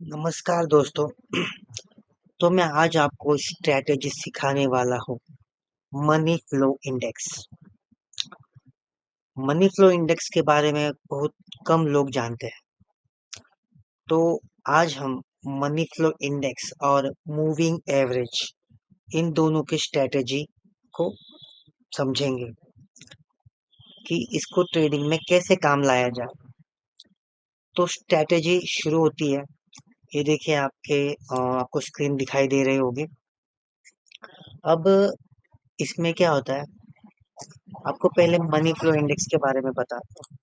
नमस्कार दोस्तों। तो मैं आज आपको स्ट्रैटेजी सिखाने वाला हूँ। Money flow index. Money flow index के बारे में बहुत कम लोग जानते हैं। तो आज हम मनी फ्लो इंडेक्स और मूविंग एवरेज इन दोनों की स्ट्रैटेजी को समझेंगे कि इसको ट्रेडिंग में कैसे काम लाया जाए। तो स्ट्रैटेजी शुरू होती है। ये देखिए आपको स्क्रीन दिखाई दे रही होगी। अब इसमें क्या होता है, आपको पहले मनी फ्लो इंडेक्स के बारे में बताता हूँ।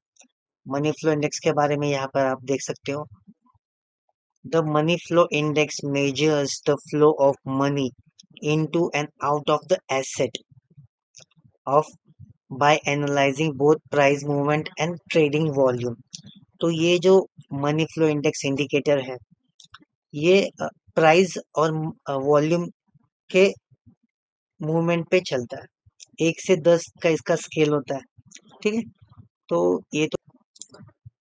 मनी फ्लो इंडेक्स के बारे में यहाँ पर आप देख सकते हो। The money flow index measures the flow of money into and out of the asset of by analysing both price movement and trading volume. तो ये जो मनी फ्लो इंडेक्स इंडिकेटर है, ये प्राइस और वॉल्यूम के मूवमेंट पे चलता है। 1 से 10 का इसका स्केल होता है। ठीक है। तो ये तो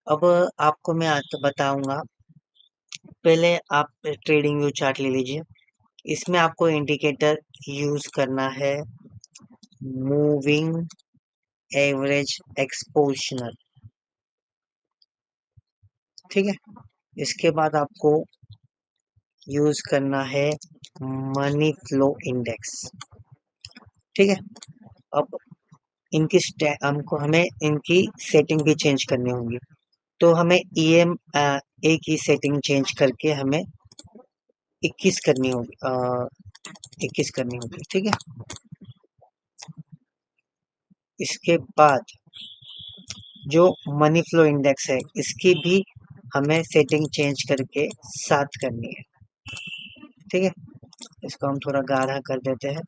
अब आपको मैं आज बताऊंगा। पहले आप ट्रेडिंग व्यू चार्ट ले लीजिए। इसमें आपको इंडिकेटर यूज करना है मूविंग एवरेज एक्सपोजर। ठीक है। इसके बाद आपको यूज करना है मनी फ्लो इंडेक्स। ठीक है। अब हमें इनकी सेटिंग भी चेंज करनी होगी। तो हमें ईएम एक ही सेटिंग चेंज करके हमें 21 करनी होगी। 21 करनी होगी। ठीक है। इसके बाद जो मनी फ्लो इंडेक्स है, इसकी भी हमें सेटिंग चेंज करके 7 करनी है। ठीक है। इसको हम थोड़ा गाढ़ा कर देते हैं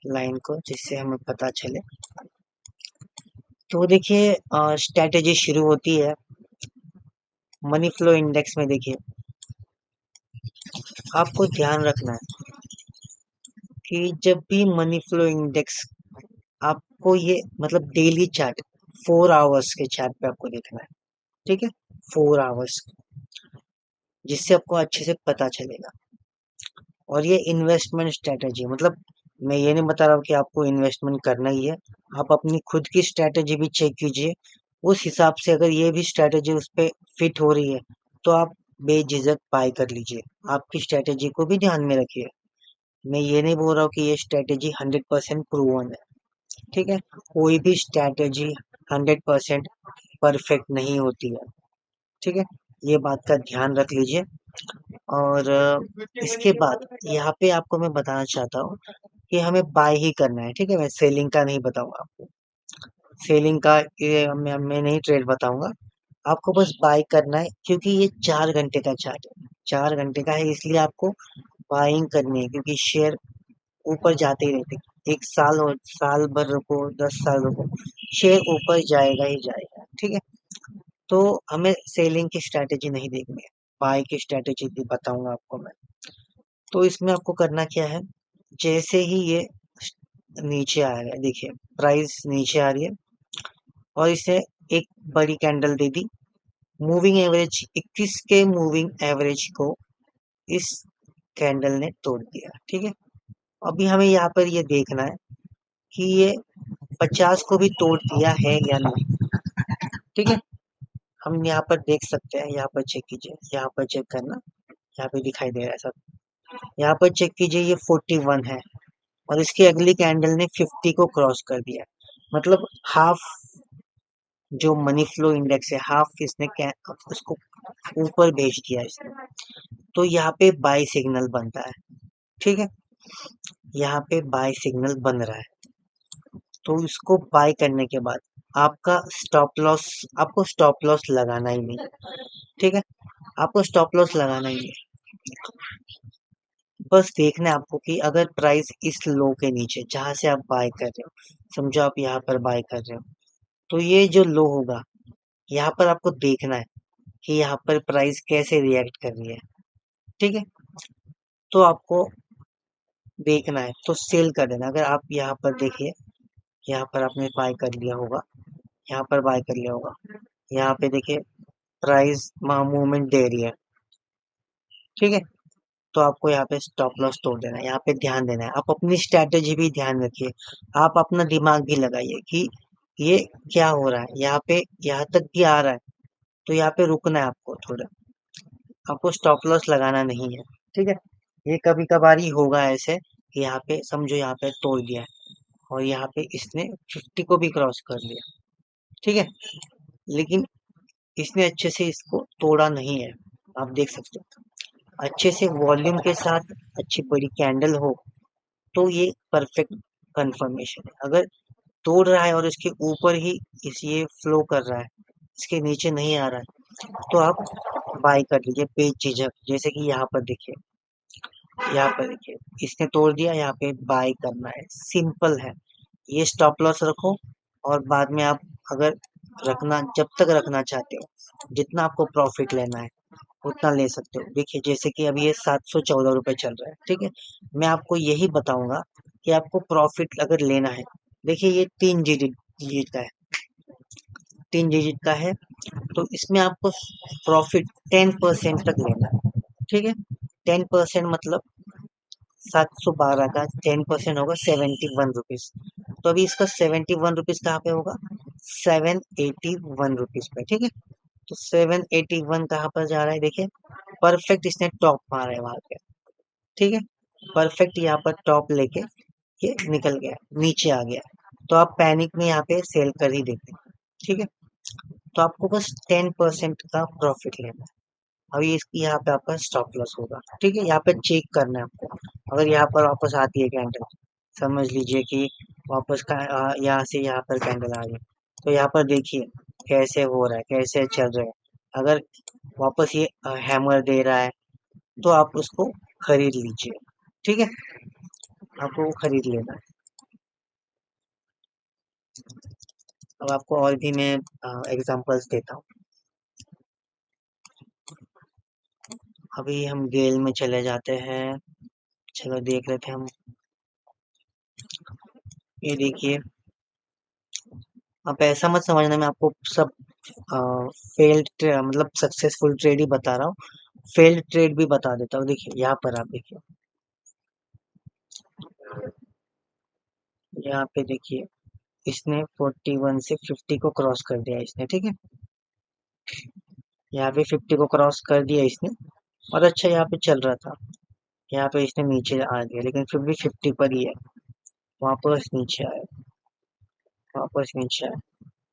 लाइन को, जिससे हमें पता चले। तो देखिए स्ट्रैटेजी शुरू होती है मनी फ्लो इंडेक्स में। देखिए आपको ध्यान रखना है कि जब भी मनी फ्लो इंडेक्स, आपको ये मतलब डेली चार्ट 4 आवर्स के चार्ट पे आपको देखना है। ठीक है। 4 आवर्स, जिससे आपको अच्छे से पता चलेगा। और ये इन्वेस्टमेंट स्ट्रेटेजी, मतलब मैं ये नहीं बता रहा हूँ कि आपको इन्वेस्टमेंट करना ही है। आप अपनी खुद की स्ट्रेटेजी भी चेक कीजिए। उस हिसाब से अगर ये भी स्ट्रेटेजी उस पर फिट हो रही है, तो आप बेझिझक बाय कर लीजिए। आपकी स्ट्रेटेजी को भी ध्यान में रखिए। मैं ये नहीं बोल रहा हूँ कि ये स्ट्रेटेजी 100% प्रूवन है। ठीक है। कोई भी स्ट्रेटेजी 100% परफेक्ट नहीं होती है। ठीक है। ये बात का ध्यान रख लीजिए। और इसके बाद यहाँ पे आपको मैं बताना चाहता हूँ कि हमें बाय ही करना है। ठीक है। मैं सेलिंग का नहीं बताऊंगा आपको। सेलिंग का ये मैं नहीं ट्रेड बताऊंगा आपको। बस बाय करना है, क्योंकि ये 4 घंटे का चार्ट है। 4 घंटे का है, इसलिए आपको बाइंग करनी है, क्योंकि शेयर ऊपर जाते ही रहते। एक साल और साल भर रुको, 10 साल रुको, शेयर ऊपर जाएगा ही जाएगा। ठीक है। तो हमें सेलिंग की स्ट्रैटेजी नहीं देखनी है, बाय की स्ट्रैटेजी भी बताऊंगा आपको मैं। तो इसमें आपको करना क्या है, जैसे ही ये नीचे आ रहा है, देखिए प्राइस नीचे आ रही है और इसे एक बड़ी कैंडल दे दी। मूविंग एवरेज 21 के मूविंग एवरेज को इस कैंडल ने तोड़ दिया। ठीक है। अभी हमें यहाँ पर ये देखना है कि ये 50 को भी तोड़ दिया है या नहीं। ठीक है। हम यहाँ पर देख सकते हैं, यहाँ पर चेक कीजिए, यहाँ पर चेक करना, यहाँ पे दिखाई दे रहा है सब। यहाँ पर चेक कीजिए, ये 41 है और इसकी अगली कैंडल ने 50 को क्रॉस कर दिया। मतलब हाफ जो मनी फ्लो इंडेक्स है, हाफ इसने उसको ऊपर भेज दिया इसने। तो यहाँ पे बाय सिग्नल बनता है। ठीक है। यहाँ पे बाय सिग्नल बन रहा है। तो इसको बाय करने के बाद आपको स्टॉप लॉस लगाना ही नहीं। ठीक है। आपको स्टॉप लॉस लगाना ही नहीं। बस देखना है आपको कि अगर प्राइस इस लो के नीचे, जहां से आप बाय कर रहे हो, समझो आप यहाँ पर बाय कर रहे हो, तो ये जो लो होगा, यहाँ पर आपको देखना है कि यहाँ पर प्राइस कैसे रिएक्ट कर रही है। ठीक है। तो आपको देखना है तो सेल कर देना। अगर आप यहाँ पर देखिए, यहाँ पर आपने बाय कर लिया होगा, यहाँ पर बाय कर लिया होगा, यहाँ पे देखिए प्राइस मूवमेंट दे रही है। ठीक है। तो आपको यहाँ पे स्टॉप लॉस तोड़ देना है, यहाँ पे ध्यान देना है, आप अपनी स्ट्रैटेजी भी ध्यान रखिए, आप अपना दिमाग भी लगाइए कि ये क्या हो रहा है, यहाँ पे यहाँ तक भी आ रहा है, तो यहाँ पे रुकना है आपको थोड़ा, आपको स्टॉप लॉस लगाना नहीं है। ठीक है। ये कभी कभार ही होगा ऐसे कि यहाँ पे समझो यहाँ पे तोड़ दिया है और यहाँ पे इसने 50 को भी क्रॉस कर लिया। ठीक है। लेकिन इसने अच्छे से इसको तोड़ा नहीं है, आप देख सकते हो, अच्छे से वॉल्यूम के साथ अच्छी बड़ी कैंडल हो तो ये परफेक्ट कंफर्मेशन है। अगर तोड़ रहा है और इसके ऊपर ही इस ये फ्लो कर रहा है, इसके नीचे नहीं आ रहा है, तो आप बाय कर लीजिए बेझिझक। जैसे कि यहाँ पर देखिए, यहाँ पर देखिए, इसने तोड़ दिया, यहाँ पे बाय करना है, सिंपल है। ये स्टॉप लॉस रखो और बाद में आप अगर रखना, जब तक रखना चाहते हो, जितना आपको प्रॉफिट लेना है उतना ले सकते हो। देखिए जैसे कि अभी ये 714 रुपये चल रहा है। ठीक है। मैं आपको यही बताऊंगा कि आपको प्रॉफिट अगर लेना है, देखिए ये 3 डिजिट डिजिट का है, 3 डिजिट का है, तो इसमें आपको प्रॉफिट 10% तक लेना है। ठीक है। 10% मतलब 712 का 10% होगा 71 रुपीज। तो अभी इसका 71 रुपीज कहाँ पे होगा, 781 रुपीज पे। ठीक है। तो 781 कहाँ पर जा रहा है, देखिए परफेक्ट इसने टॉप मारा है वहां पे। ठीक है। परफेक्ट यहाँ पर टॉप लेके ये निकल गया, नीचे आ गया, तो आप पैनिक में यहाँ पे सेल कर ही देते हैं। ठीक है। तो आपको बस 10% का प्रॉफिट लेना है। अभी इसकी यहाँ पे आपका स्टॉप लॉस होगा। ठीक है। यहाँ पे चेक करना है आपको, अगर यहाँ पर वापस आती है कैंडल, समझ लीजिए कि वापस का यहाँ से यहाँ पर कैंडल आ गई, तो यहाँ पर देखिए कैसे हो रहा है, कैसे चल रहा है। अगर वापस ये हैमर दे रहा है तो आप उसको खरीद लीजिए। ठीक है। आपको वो खरीद लेना है। अब आपको और भी मैं एग्जांपल्स देता हूँ। अभी हम गेल में चले जाते हैं, चलो देख लेते हैं हम। ये देखिए, आप ऐसा मत समझना मैं आपको सब फेल्ड मतलब सक्सेसफुल ट्रेड ही बता रहा हूँ, फेल्ड ट्रेड भी बता देता हूँ। देखिए यहाँ पर आप देखिए, यहाँ पे देखिए, इसने 41 से 50 को क्रॉस कर दिया इसने। ठीक है। यहाँ पे 50 को क्रॉस कर दिया इसने, और अच्छा यहाँ पे चल रहा था, यहाँ पे इसने नीचे आ गया, लेकिन फिर भी 50 पर ही है, वापस नीचे आया, वापस नीचे आया,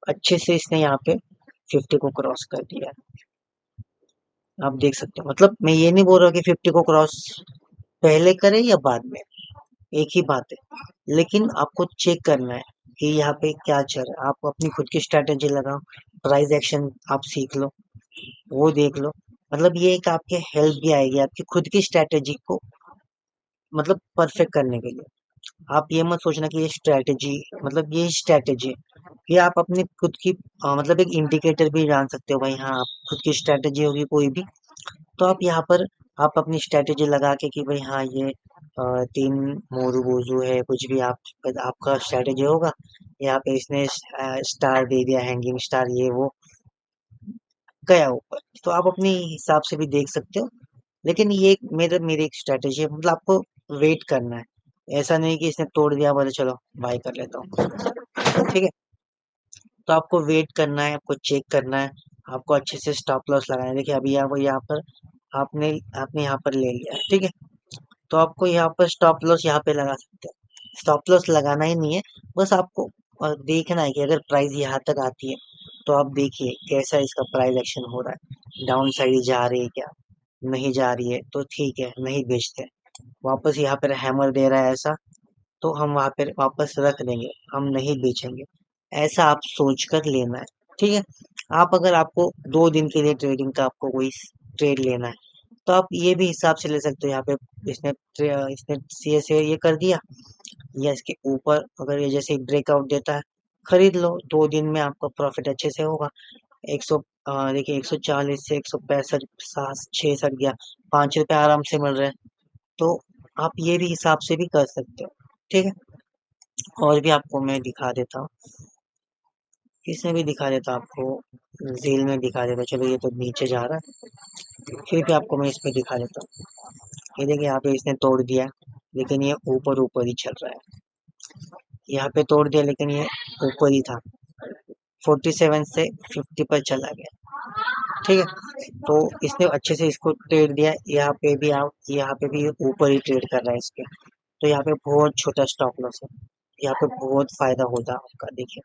अच्छे से इसने यहाँ पे 50 को क्रॉस कर दिया। आप देख सकते हो, मतलब मैं ये नहीं बोल रहा कि 50 को क्रॉस पहले करे या बाद में, एक ही बात है, लेकिन आपको चेक करना है कि यहाँ पे क्या चल रहा है। आप अपनी खुद की स्ट्रेटेजी लगाओ, प्राइस एक्शन आप सीख लो, वो देख लो। मतलब ये एक आपके हेल्प भी आएगी आपकी खुद की स्ट्रेटेजी को मतलब परफेक्ट करने के लिए। आप ये मत सोचना कि ये स्ट्रेटेजी, मतलब ये स्ट्रेटेजी है, ये आप अपनी खुद की मतलब एक इंडिकेटर भी जान सकते हो भाई। हाँ, आप खुद की स्ट्रेटेजी होगी कोई भी, तो आप यहाँ पर आप अपनी स्ट्रेटेजी लगा के कि भाई हाँ ये 3 मोरू बोजू है, कुछ भी आप आपका स्ट्रेटेजी होगा। यहाँ पे इसने स्टार दे दिया, हैंगिंग स्टार, ये वो गया ऊपर, तो आप अपने हिसाब से भी देख सकते हो। लेकिन ये मेरी एक स्ट्रेटेजी है, मतलब आपको वेट करना है, ऐसा नहीं कि इसने तोड़ दिया बोले चलो बाय कर लेता हूँ। ठीक है। तो आपको वेट करना है, आपको चेक करना है, आपको अच्छे से स्टॉप लॉस लगाना है। देखिए अभी यहाँ पर आपने आपने यहाँ पर ले लिया है। ठीक है। तो आपको यहाँ पर स्टॉप लॉस यहाँ पे लगा सकते हैं, स्टॉप लॉस लगाना ही नहीं है, बस आपको देखना है कि अगर प्राइस यहाँ तक आती है तो आप देखिए कैसा इसका प्राइस एक्शन हो रहा है, डाउन साइड जा रही है क्या, नहीं जा रही है तो ठीक है, नहीं बेचते। वापस यहाँ पर हैमर दे रहा है ऐसा, तो हम वहां पर वापस रख देंगे, हम नहीं बेचेंगे। ऐसा आप सोच कर लेना है। ठीक है। आप अगर आपको 2 दिन के लिए ट्रेडिंग का आपको कोई ट्रेड लेना है, तो आप ये भी हिसाब से ले सकते हो। यहाँ पे इसने सी से ये कर दिया, या इसके ऊपर अगर ये जैसे ब्रेकआउट देता है, खरीद लो, 2 दिन में आपका प्रॉफिट अच्छे से होगा। 100 देखिए 140 से 165 सात 6 गया, 5 रुपए आराम से मिल रहे हैं। तो आप ये भी हिसाब से भी कर सकते हो। ठीक है। और भी आपको मैं दिखा देता हूँ, इसमें भी दिखा देता हूँ आपको, जेल में दिखा देता हूँ। चलो ये तो नीचे जा रहा है, फिर भी आपको मैं इस पे दिखा देता हूँ। ये देखिए यहाँ पे इसने तोड़ दिया, लेकिन ये ऊपर ऊपर ही चल रहा है। यहाँ पे तोड़ दिया लेकिन ये ऊपर ही था, 47 से 50 पर चला गया। ठीक है, तो इसने अच्छे से इसको ट्रेड दिया। यहाँ पे भी आप, यहाँ पे भी ऊपर ही ट्रेड कर रहा है इसके, तो यहाँ पे बहुत छोटा स्टॉप लॉस है, यहाँ पे बहुत फायदा होता है आपका। देखिए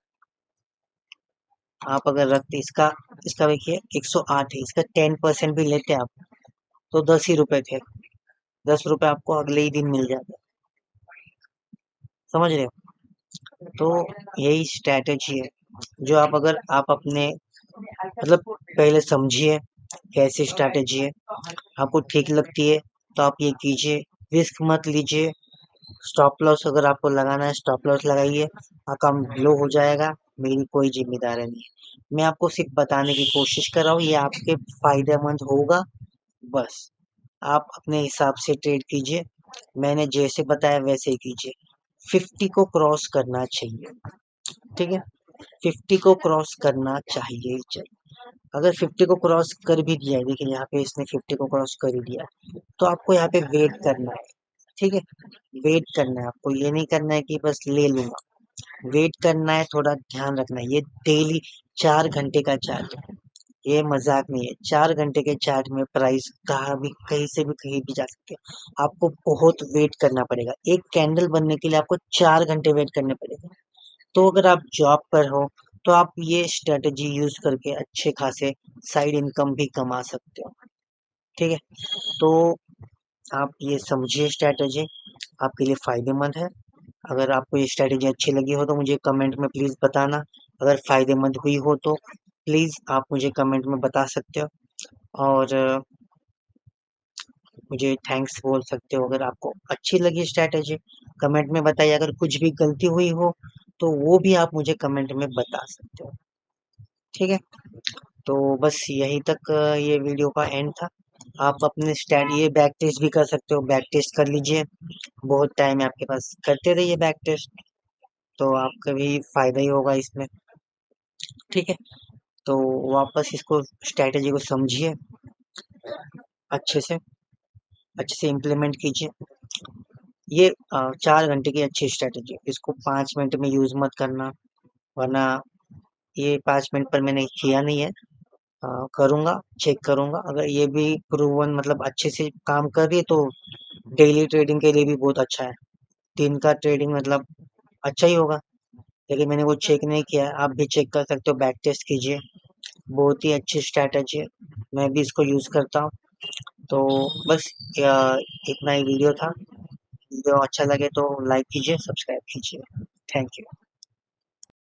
आप अगर रखते इसका, इसका देखिए 108 है, इसका 10% भी लेते आप तो 10 ही रुपए थे, 10 रुपए आपको अगले ही दिन मिल जाते। समझ रहे हो? तो यही स्ट्रैटेजी है जो आप, अगर आप अपने मतलब पहले समझिए कैसी स्ट्रैटेजी है, आपको ठीक लगती है तो आप ये कीजिए, रिस्क मत लीजिए। स्टॉप लॉस अगर आपको लगाना है स्टॉप लॉस लगाइए, अकाउंट लो हो जाएगा, मेरी कोई जिम्मेदारी नहीं है। मैं आपको सिर्फ बताने की कोशिश कर रहा हूँ, ये आपके फायदेमंद होगा। बस आप अपने हिसाब से ट्रेड कीजिए, मैंने जैसे बताया वैसे ही कीजिए। 50 को क्रॉस करना चाहिए, ठीक है, 50 को क्रॉस करना चाहिए ही चाहिए। अगर 50 को क्रॉस कर भी दिया है, देखिए यहाँ पे इसने 50 को क्रॉस कर ही दिया है, तो आपको यहाँ पे वेट करना है। ठीक है, वेट करना है आपको, ये नहीं करना है कि बस ले लूंगा, वेट करना है, थोड़ा ध्यान रखना है। ये डेली 4 घंटे का चार्ट है, ये मजाक नहीं है। 4 घंटे के चार्ट में प्राइस कहाँ भी, कहीं से भी कहीं भी जा सकते हैं। आपको बहुत वेट करना पड़ेगा, एक कैंडल बनने के लिए आपको 4 घंटे वेट करने पड़ेगा। तो अगर आप जॉब पर हो तो आप ये स्ट्रेटजी यूज करके अच्छे खासे साइड इनकम भी कमा सकते हो। ठीक है, तो आप ये समझिए स्ट्रेटजी, आपके लिए फायदेमंद है। अगर आपको ये स्ट्रेटजी अच्छी लगी हो तो मुझे कमेंट में प्लीज बताना, अगर फायदेमंद हुई हो तो प्लीज आप मुझे कमेंट में बता सकते हो। और मुझे थैंक्स बोल सकते हो। अगर आपको अच्छी लगी स्ट्रेटजी कमेंट में बताइए, अगर कुछ भी गलती हुई हो तो वो भी आप मुझे कमेंट में बता सकते हो। ठीक है, तो बस यहीं तक ये वीडियो का एंड था। आप अपने स्टैट ये बैक टेस्ट भी कर सकते हो, बैक टेस्ट कर लीजिए, बहुत टाइम है आपके पास, करते रहिए बैक टेस्ट, तो आपका भी फायदा ही होगा इसमें। ठीक है, तो वापस इसको स्ट्रैटेजी को समझिए, अच्छे से अच्छे से इम्प्लीमेंट कीजिए। ये 4 घंटे की अच्छी स्ट्रैटेजी, इसको 5 मिनट में यूज मत करना, वरना ये 5 मिनट पर मैंने किया नहीं है। करूंगा, चेक करूंगा, अगर ये भी प्रूवन मतलब अच्छे से काम कर रही है तो डेली ट्रेडिंग के लिए भी बहुत अच्छा है। दिन का ट्रेडिंग मतलब अच्छा ही होगा, लेकिन मैंने वो चेक नहीं किया है। आप भी चेक कर सकते हो, बैक टेस्ट कीजिए, बहुत ही अच्छी स्ट्रैटेजी है, मैं भी इसको यूज करता हूँ। तो बस इतना ही वीडियो था। वीडियो अच्छा लगे तो लाइक कीजिए, सब्सक्राइब कीजिए। Thank you.